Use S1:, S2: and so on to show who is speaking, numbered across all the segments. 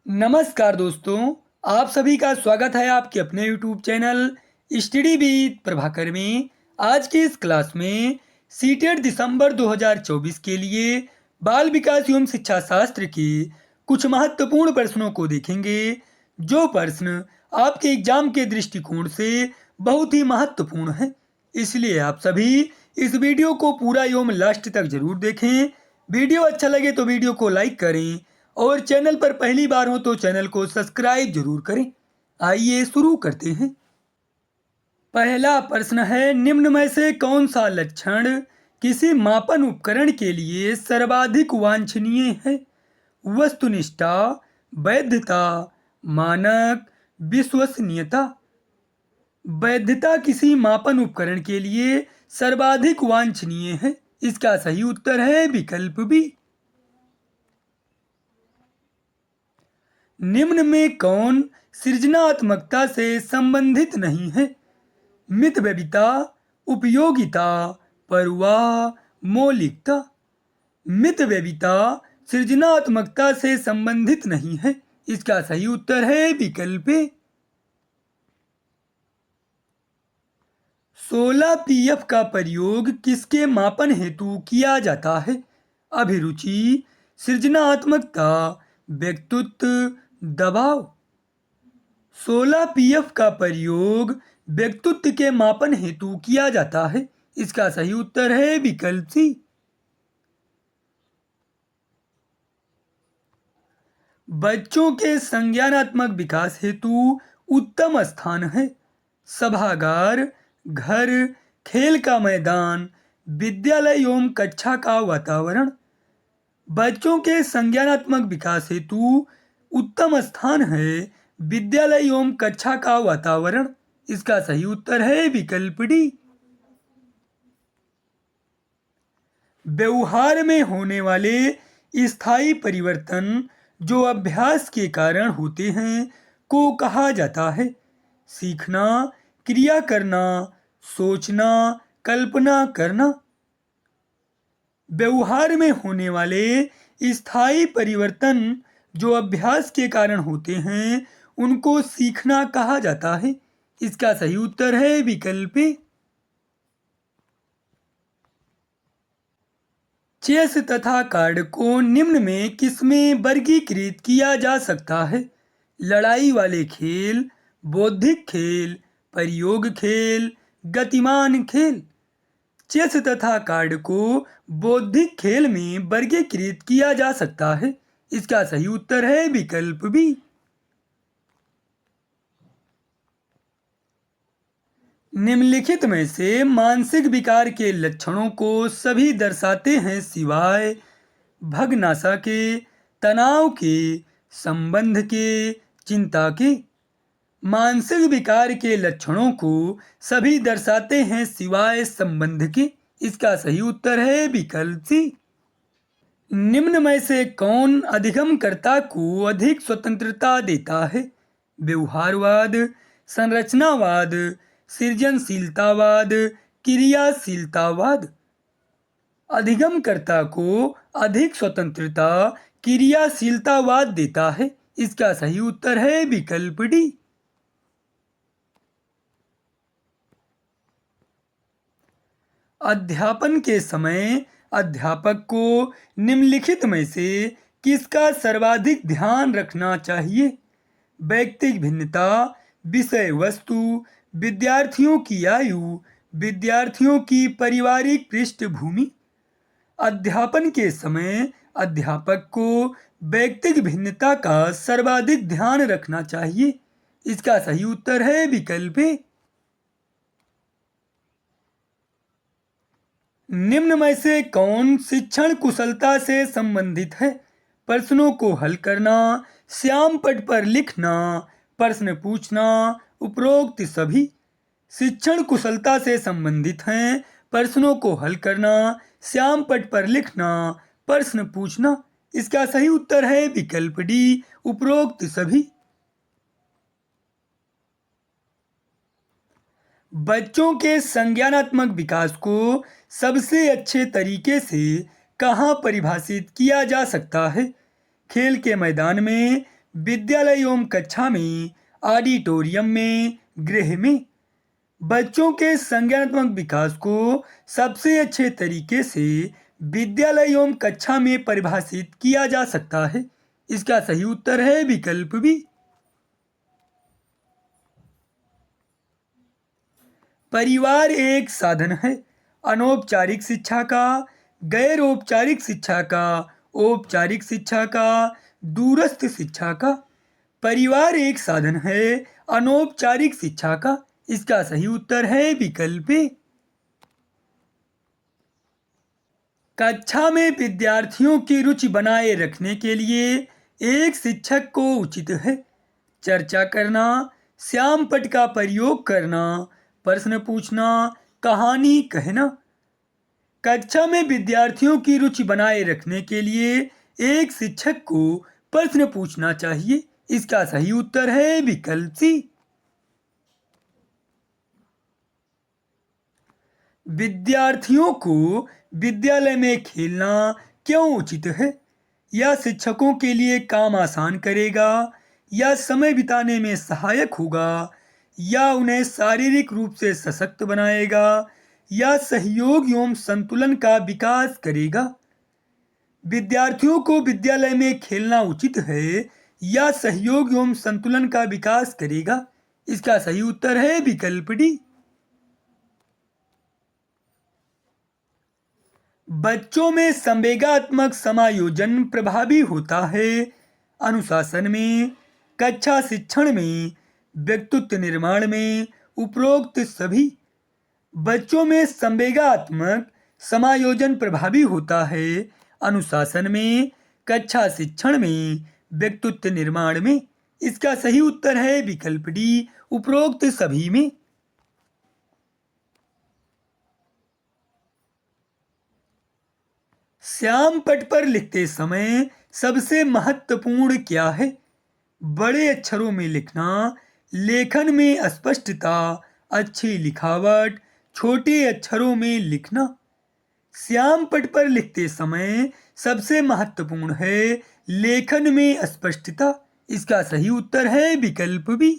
S1: नमस्कार दोस्तों, आप सभी का स्वागत है आपके अपने YouTube channel study with Prabhakar में। आज की इस क्लास में सीटेट दिसंबर 2024 के लिए बाल विकास एवं शिक्षा शास्त्र के कुछ महत्वपूर्ण प्रश्नों को देखेंगे, जो प्रश्न आपके एग्जाम के दृष्टिकोण से बहुत ही महत्वपूर्ण है। इसलिए आप सभी इस वीडियो को पूरा एवं लास्ट तक जरूर देखें। वीडियो अच्छा लगे तो वीडियो को लाइक करें और चैनल पर पहली बार हो तो चैनल को सब्सक्राइब जरूर करें। आइए शुरू करते हैं। पहला प्रश्न है, निम्न में से कौन सा लक्षण किसी मापन उपकरण के लिए सर्वाधिक वांछनीय है? वस्तुनिष्ठता, वैधता, मानक, विश्वसनीयता। वैधता किसी मापन उपकरण के लिए सर्वाधिक वांछनीय है। इसका सही उत्तर है विकल्प बी। निम्न में कौन सृजनात्मकता से संबंधित नहीं है? मितव्ययिता, उपयोगिता, परवाह, मौलिकता। मितव्ययिता सृजनात्मकता से संबंधित नहीं है। इसका सही उत्तर है विकल्प ए। 16 पीएफ का प्रयोग किसके मापन हेतु किया जाता है? अभिरुचि, सृजनात्मकता, व्यक्तित्व, दबाव। 16 पीएफ का प्रयोग व्यक्तित्व के मापन हेतु किया जाता है। इसका सही उत्तर है विकल्प सी। बच्चों के संज्ञानात्मक विकास हेतु उत्तम स्थान है? सभागार, घर, खेल का मैदान, विद्यालय एवं कक्षा का वातावरण। बच्चों के संज्ञानात्मक विकास हेतु उत्तम स्थान है विद्यालय एवं कक्षा का वातावरण। इसका सही उत्तर है विकल्प डी। व्यवहार में होने वाले स्थायी परिवर्तन जो अभ्यास के कारण होते हैं को कहा जाता है? सीखना, क्रिया करना, सोचना, कल्पना करना। व्यवहार में होने वाले स्थायी परिवर्तन जो अभ्यास के कारण होते हैं उनको सीखना कहा जाता है। इसका सही उत्तर है विकल्प ए। चेस तथा कार्ड को निम्न में किसमें वर्गीकृत किया जा सकता है? लड़ाई वाले खेल, बौद्धिक खेल, प्रयोग खेल, गतिमान खेल। चेस तथा कार्ड को बौद्धिक खेल में वर्गीकृत किया जा सकता है। इसका सही उत्तर है विकल्प बी। निम्नलिखित में से मानसिक विकार के लक्षणों को सभी दर्शाते हैं सिवाय भग्नाशा के, तनाव के, संबंध के, चिंता के। मानसिक विकार के लक्षणों को सभी दर्शाते हैं सिवाय संबंध के। इसका सही उत्तर है विकल्प सी। निम्न में से कौन अधिगमकर्ता को अधिक स्वतंत्रता देता है? व्यवहारवाद, संरचनावाद, सृजनशीलतावाद, क्रियाशीलतावाद। अधिगमकर्ता को अधिक स्वतंत्रता क्रियाशीलतावाद देता है। इसका सही उत्तर है विकल्प डी। अध्यापन के समय अध्यापक को निम्नलिखित में से किसका सर्वाधिक ध्यान रखना चाहिए? व्यक्तिगत भिन्नता, विषय वस्तु, विद्यार्थियों की आयु, विद्यार्थियों की पारिवारिक पृष्ठभूमि। अध्यापन के समय अध्यापक को व्यक्तिगत भिन्नता का सर्वाधिक ध्यान रखना चाहिए। इसका सही उत्तर है विकल्प ए। निम्न में से कौन शिक्षण कुशलता से संबंधित है? प्रश्नों को हल करना, श्याम पट पर लिखना, प्रश्न पूछना, उपरोक्त सभी। शिक्षण कुशलता से संबंधित हैं प्रश्नों को हल करना, श्याम पट पर लिखना, प्रश्न पूछना। इसका सही उत्तर है विकल्प डी, उपरोक्त सभी। बच्चों के संज्ञानात्मक विकास को सबसे अच्छे तरीके से कहाँ परिभाषित किया जा सकता है? खेल के मैदान में, विद्यालय एवं कक्षा में, ऑडिटोरियम में, गृह में। बच्चों के संज्ञानात्मक विकास को सबसे अच्छे तरीके से विद्यालय एवं कक्षा में परिभाषित किया जा सकता है। इसका सही उत्तर है विकल्प बी। परिवार एक साधन है अनौपचारिक शिक्षा का, गैर औपचारिक शिक्षा का, औपचारिक शिक्षा का, दूरस्थ शिक्षा का। परिवार एक साधन है अनौपचारिक शिक्षा का। इसका सही उत्तर है विकल्प ए। कक्षा में विद्यार्थियों की रुचि बनाए रखने के लिए एक शिक्षक को उचित है चर्चा करना, श्याम पट का प्रयोग करना, प्रश्न पूछना, कहानी कहना। कक्षा में विद्यार्थियों की रुचि बनाए रखने के लिए एक शिक्षक को प्रश्न पूछना चाहिए। इसका सही उत्तर है विकल्प सी। विद्यार्थियों को विद्यालय में खेलना क्यों उचित है? यह शिक्षकों के लिए काम आसान करेगा, या समय बिताने में सहायक होगा, या उन्हें शारीरिक रूप से सशक्त बनाएगा, या सहयोग एवं संतुलन का विकास करेगा। विद्यार्थियों को विद्यालय में खेलना उचित है या सहयोग एवं संतुलन का विकास करेगा। इसका सही उत्तर है विकल्प डी। बच्चों में संवेगात्मक समायोजन प्रभावी होता है अनुशासन में, कक्षा शिक्षण में, व्यक्तित्व निर्माण में, उपरोक्त सभी। बच्चों में संवेगात्मक समायोजन प्रभावी होता है अनुशासन में, कक्षा शिक्षण में, व्यक्तित्व निर्माण में। इसका सही उत्तर है विकल्प डी, उपरोक्त सभी में। श्याम पट पर लिखते समय सबसे महत्वपूर्ण क्या है? बड़े अक्षरों में लिखना, लेखन में स्पष्टता, अच्छी लिखावट, छोटे अक्षरों में लिखना। श्याम पट पर लिखते समय सबसे महत्वपूर्ण है लेखन में स्पष्टता। इसका सही उत्तर है विकल्प बी।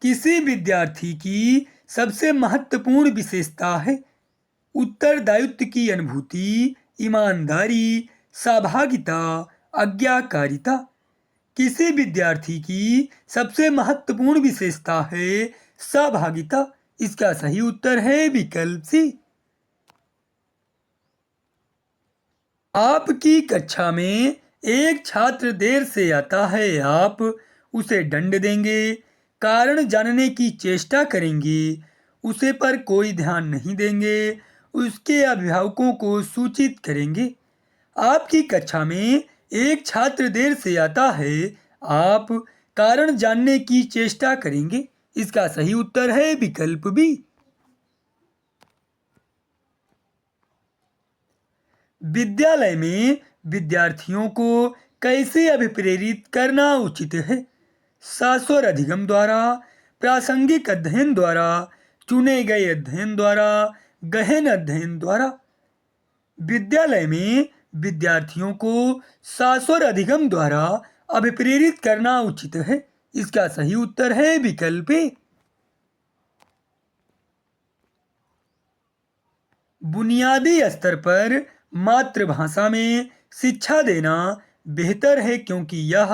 S1: किसी विद्यार्थी की सबसे महत्वपूर्ण विशेषता है उत्तरदायित्व की अनुभूति, ईमानदारी, सहभागिता, आज्ञाकारिता। किसी विद्यार्थी की सबसे महत्वपूर्ण विशेषता है सहभागिता। इसका सही उत्तर है विकल्प सी। आपकी कक्षा में एक छात्र देर से आता है, आप उसे दंड देंगे, कारण जानने की चेष्टा करेंगे, उसे पर कोई ध्यान नहीं देंगे, उसके अभिभावकों को सूचित करेंगे। आपकी कक्षा में एक छात्र देर से आता है, आप कारण जानने की चेष्टा करेंगे। इसका सही उत्तर है विकल्प बी। विद्यालय में विद्यार्थियों को कैसे अभिप्रेरित करना उचित है? शाश्वत अधिगम द्वारा, प्रासंगिक अध्ययन द्वारा, चुने गए अध्ययन द्वारा, गहन अध्ययन द्वारा। विद्यालय में विद्यार्थियों को शाश्वत अधिगम द्वारा अभिप्रेरित करना उचित है। इसका सही उत्तर है विकल्प ए। बुनियादी स्तर पर मातृभाषा में शिक्षा देना बेहतर है क्योंकि यह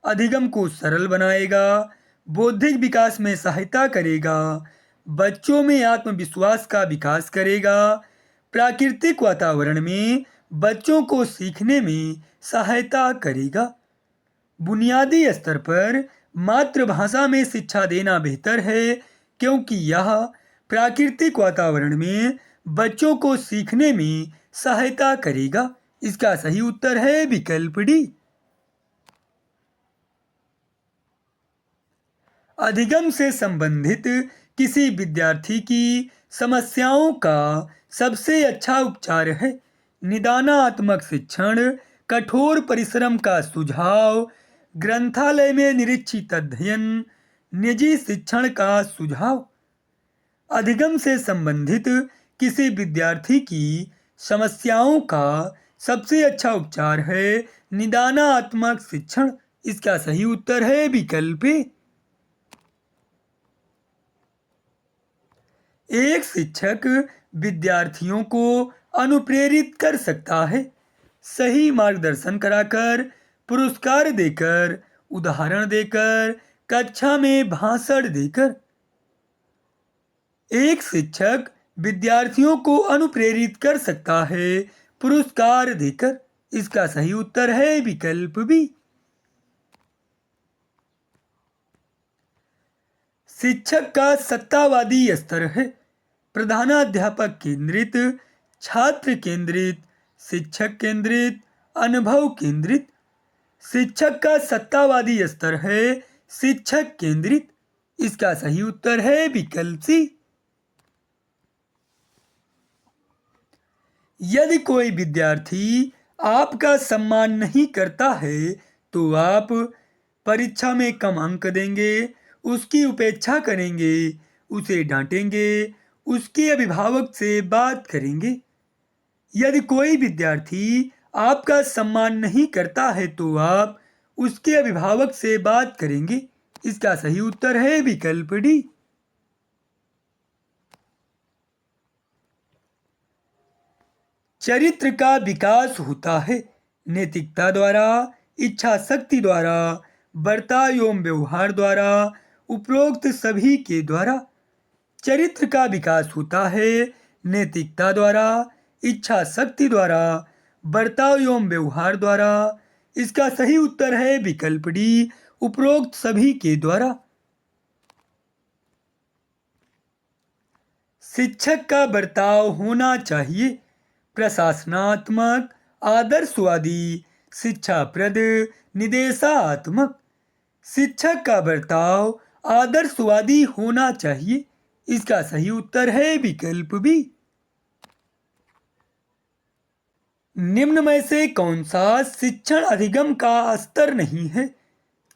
S1: अधिगम को सरल बनाएगा, बौद्धिक विकास में सहायता करेगा, बच्चों में आत्मविश्वास का विकास करेगा, प्राकृतिक वातावरण में बच्चों को सीखने में सहायता करेगा। बुनियादी स्तर पर मातृभाषा में शिक्षा देना बेहतर है क्योंकि यह प्राकृतिक वातावरण में बच्चों को सीखने में सहायता करेगा। इसका सही उत्तर है विकल्प डी। अधिगम से संबंधित किसी विद्यार्थी की समस्याओं का सबसे अच्छा उपचार है निदानात्मक शिक्षण, कठोर परिश्रम का सुझाव, ग्रंथालय में निरीक्षित अध्ययन, निजी शिक्षण का सुझाव। अधिगम से संबंधित किसी विद्यार्थी की समस्याओं का सबसे अच्छा उपचार है निदानात्मक शिक्षण। इसका सही उत्तर है विकल्प ए। एक शिक्षक विद्यार्थियों को अनुप्रेरित कर सकता है सही मार्गदर्शन कराकर, पुरस्कार देकर, उदाहरण देकर, कक्षा में भाषण देकर। एक शिक्षक विद्यार्थियों को अनुप्रेरित कर सकता है पुरस्कार देकर। इसका सही उत्तर है विकल्प बी। शिक्षक का सत्तावादी स्तर है प्रधानाध्यापक केंद्रित, छात्र केंद्रित, शिक्षक केंद्रित, अनुभव केंद्रित। शिक्षक का सत्तावादी स्तर है शिक्षक केंद्रित। इसका सही उत्तर है विकल्प सी। यदि कोई विद्यार्थी आपका सम्मान नहीं करता है तो आप परीक्षा में कम अंक देंगे, उसकी उपेक्षा करेंगे, उसे डांटेंगे, उसके अभिभावक से बात करेंगे। यदि कोई विद्यार्थी आपका सम्मान नहीं करता है तो आप उसके अभिभावक से बात करेंगे। इसका सही उत्तर है विकल्प डी। चरित्र का विकास होता है नैतिकता द्वारा, इच्छा शक्ति द्वारा, बर्ताव एवं व्यवहार द्वारा, उपरोक्त सभी के द्वारा। चरित्र का विकास होता है नैतिकता द्वारा, इच्छा शक्ति द्वारा, बर्ताव एवं व्यवहार द्वारा। इसका सही उत्तर है विकल्प डी, उपरोक्त सभी के द्वारा। शिक्षक का बर्ताव होना चाहिए प्रशासनात्मक, आदर्शवादी, शिक्षाप्रद, निदेशात्मक। शिक्षक का बर्ताव आदर्शवादी होना चाहिए। इसका सही उत्तर है विकल्प बी। निम्न में से कौन सा शिक्षण अधिगम का स्तर नहीं है?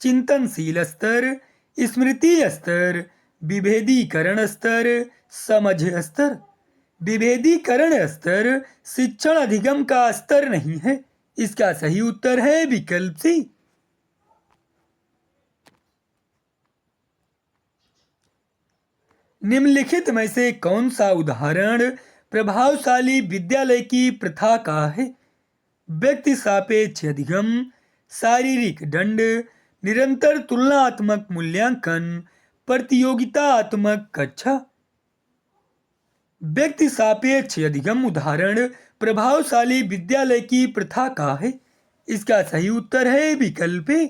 S1: चिंतनशील स्तर, स्मृति स्तर, विभेदीकरण स्तर, समझ स्तर। विभेदीकरण स्तर शिक्षण अधिगम का स्तर नहीं है। इसका सही उत्तर है विकल्प सी। निम्नलिखित में से कौन सा उदाहरण प्रभावशाली विद्यालय की प्रथा का है? व्यक्ति सापेक्ष अधिगम, शारीरिक दंड, निरंतर तुलनात्मक मूल्यांकन, प्रतियोगितात्मक कक्षा। व्यक्ति सापेक्ष अधिगम उदाहरण प्रभावशाली विद्यालय की प्रथा का है। इसका सही उत्तर है विकल्प ए।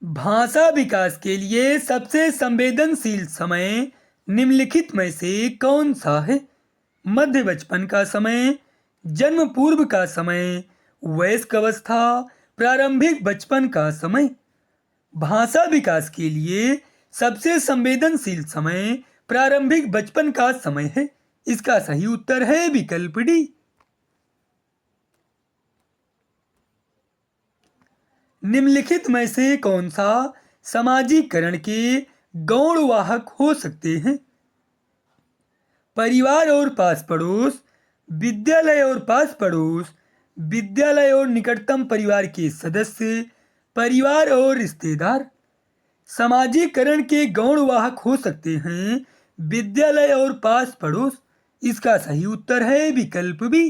S1: भाषा विकास के लिए सबसे संवेदनशील समय निम्नलिखित में से कौन सा है? मध्य बचपन का समय, जन्म पूर्व का समय, वयस्क अवस्था, प्रारंभिक बचपन का समय। भाषा विकास के लिए सबसे संवेदनशील समय प्रारंभिक बचपन का समय है। इसका सही उत्तर है विकल्प डी। निम्नलिखित में से कौन सा समाजीकरण के गौण वाहक हो सकते हैं? परिवार और पास पड़ोस, विद्यालय और पास पड़ोस, विद्यालय और निकटतम परिवार के सदस्य, परिवार और रिश्तेदार। समाजीकरण के गौण वाहक हो सकते हैं विद्यालय और पास पड़ोस। इसका सही उत्तर है विकल्प बी।